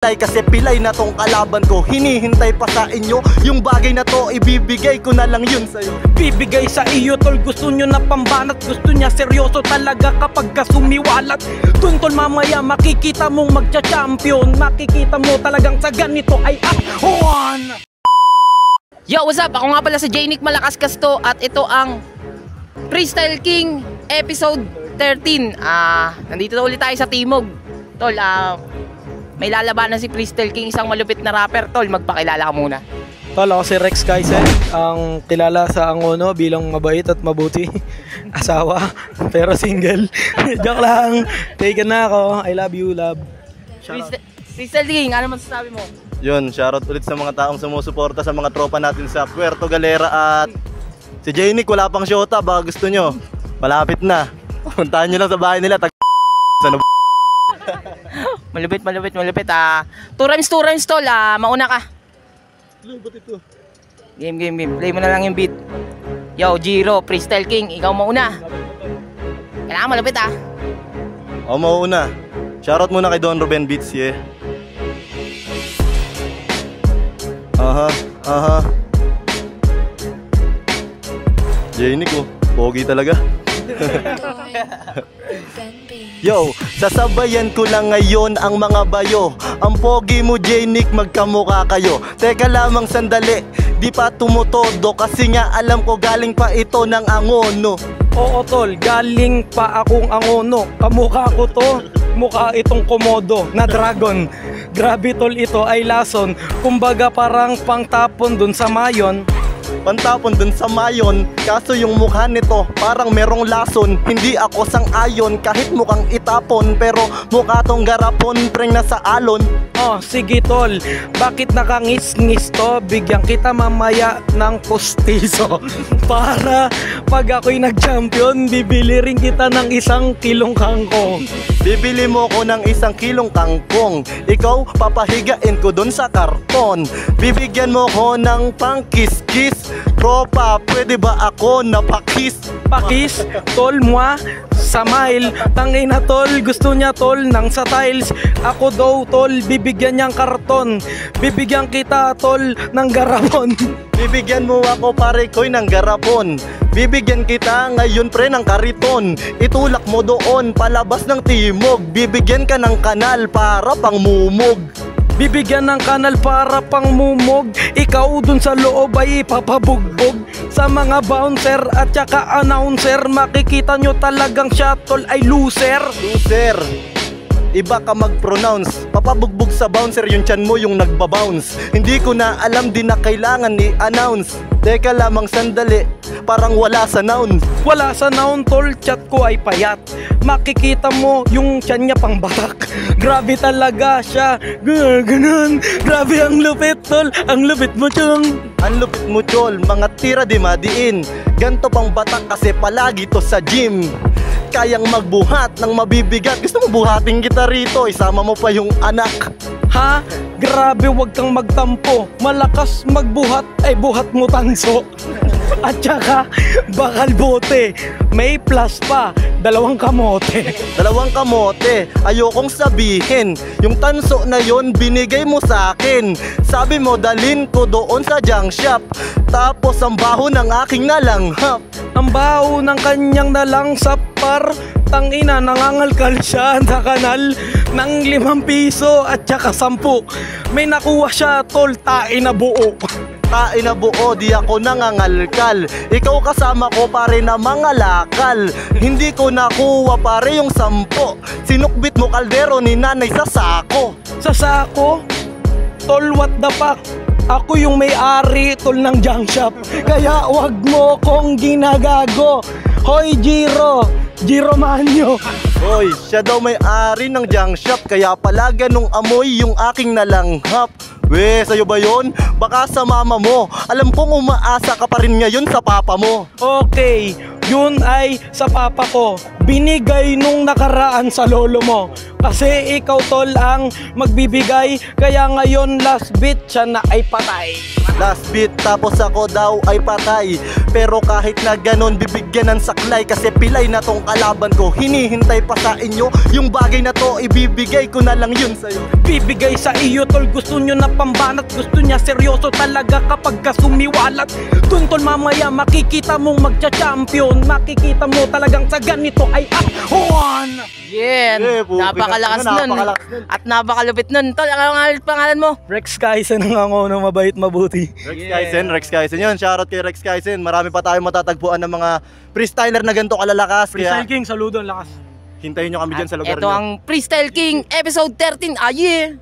Kasi pilay na tong kalaban ko, hinihintay pa sa inyo. Yung bagay na to, ibibigay ko na lang yun sa'yo. Bibigay sa iyo tol, gusto nyo na pambanat. Gusto niya seryoso talaga kapag ka sumiwalat. Dun tol mamaya makikita mong magcha-champion. Makikita mo talagang sa ganito ay one. Yo, what's up? Ako nga pala si Janic Malakas Kasto at ito ang Freestyle King episode 13. Nandito na ulit tayo sa Timog. Tol, may lalabanan si Freestyle King, isang malupit na rapper. Tol, magpakilala ka muna. Tol, ako si Rex Kaisen, ang kilala sa Angono bilang mabait at mabuti. Asawa, pero single. Joke lang, taken na ako. I love you, love. Freestyle King, ano masasabi mo? Yun, shoutout ulit sa mga taong sumusuporta sa mga tropa natin sa Puerto Galera. At si Janic, wala pang syota, baka gusto nyo. Malapit na. Puntahan nyo lang sa bahay nila. Malupit. Two rhymes tol, mauna ka. Ba't ito? Game. Play mo na lang yung beat. Yo, Jiro, Freestyle King, ikaw mauna. Kailangan malupit Ako mauna. Shoutout muna kay Don Ruben Beats, yeah. Janic, pogi talaga. Yo, sasabayan ko lang ngayon ang mga bayo. Ang pogi mo Janic, magkamukha kayo. Teka lamang sandali, di pa tumutodo. Kasi nga alam ko galing pa ito ng Angono. Oo tol, galing pa akong Angono. Kamukha ko to, mukha itong komodo na dragon. Grabe tol, ito ay lason. Kumbaga parang pangtapon dun sa mayon. Pantapon dun sa mayon, kaso yung mukha nito parang merong lason. Hindi ako sang-ayon kahit mukhang itapon, pero mukha tong garapon, preng nasa alon. Oh, sige tol, bakit nakangis-ngis to? Bigyan kita mamaya ng postiso. Para pag ako'y nag-champion, bibili rin kita ng 1 kilong kangkong. Bibili mo ko ng 1 kilong kangkong. Ikaw, papahigain ko dun sa karton. Bibigyan mo ko ng pang-kiss-kiss. Tropa, pwede ba ako napakis? Pakis, tol, moi, smile. Tangin na tol, gusto niya tol ng sa tiles. Ako daw tol, bibigyan niyang karton. Bibigyan kita tol ng garapon. Bibigyan mo ako pare ko'y ng garapon. Bibigyan kita ngayon pre ng kariton. Itulak mo doon palabas ng timog. Bibigyan ka ng kanal para pang mumog. Bibigyan ng kanal para pang mumog. Ikaw dun sa loob ay ipapabugbog. Sa mga bouncer at saka announcer, makikita nyo talagang shuttle ay loser. Loser, iba ka mag-pronounce. Papabugbog sa bouncer yung tiyan mo yung nagbabounce. Hindi ko na alam, di na kailangan i-announce. Teka lamang sandali, parang wala sa noun. Wala sa noun tol, chat ko ay payat. Makikita mo yung tiyan niya pang batak. Grabe talaga siya, ganun. Grabe ang lupit tol, ang lupit mo tiyong. Ang lupit mo tol, mga tira di madiin. Ganto pang batak kasi palagi to sa gym. Kayang magbuhat ng mabibigat. Gusto mo buhating kita rito, isama mo pa yung anak. Ha? Grabe, wag kang magtampo. Malakas magbuhat, ay buhat mo tanso. At saka, bakal bote. May plus pa, 2 kamote. 2 kamote, ayokong sabihin. Yung tanso na yon binigay mo sa akin. Sabi mo dalin ko doon sa junk shop. Tapos ang baho ng aking nalanghap. Ang baho ng kanyang nalang sapar. Tangina, nangangalkal siya sa kanal ng 5 piso at saka 10. May nakuha siya tol, tae na buo. Tae na buo, di ako nangangalkal. Ikaw kasama ko pare na mga lakal. Hindi ko nakuha pare yung 10. Sinukbit mo kaldero ni nanay sa sako. Sa sako? Tol, what the fuck? Ako yung may-ari tol ng junk shop. Kaya wag mo kong ginagago. Hoy Jiro, Jiro Manyo. Hoy, siya daw may-ari ng junk shop. Kaya pala ganong amoy yung aking nalanghap. We, sa'yo ba yun? Baka sa mama mo. Alam kong umaasa ka pa rin ngayon sa papa mo. Okay, yun ay sa papa ko. Binigay nung nakaraan sa lolo mo. Kasi ikaw tol ang magbibigay. Kaya ngayon last bit siya na ay patay. Last beat tapos ako daw ay patay. Pero kahit na ganon bibigyan ng saklay. Kasi pilay na tong kalaban ko. Hinihintay pa sa inyo. Yung bagay na to ibibigay ko na lang yun sa'yo. Bibigay sa iyo tol, gusto nyo na pambanat. Gusto niya seryoso talaga kapag ka sumiwalat. Dun tol mamaya makikita mong magcha-champion. Makikita mo talagang sa ganito ay one. Yeah, napakalakas nun. At napakalupit nun. Tol, ano nga pangalan mo? Rex Kaisen ang ako na mabait mabuti. Rex Kaisen yun. Shoutout kay Rex Kaisen. Marami pa tayong matatagpuan ng mga freestyler na ganito kalalakas. Freestyle Kaya King, saludo ang lakas. hintayin nyo kami dyan sa lugar Ito nyo. ang Freestyle King episode 13. Ah, yeah!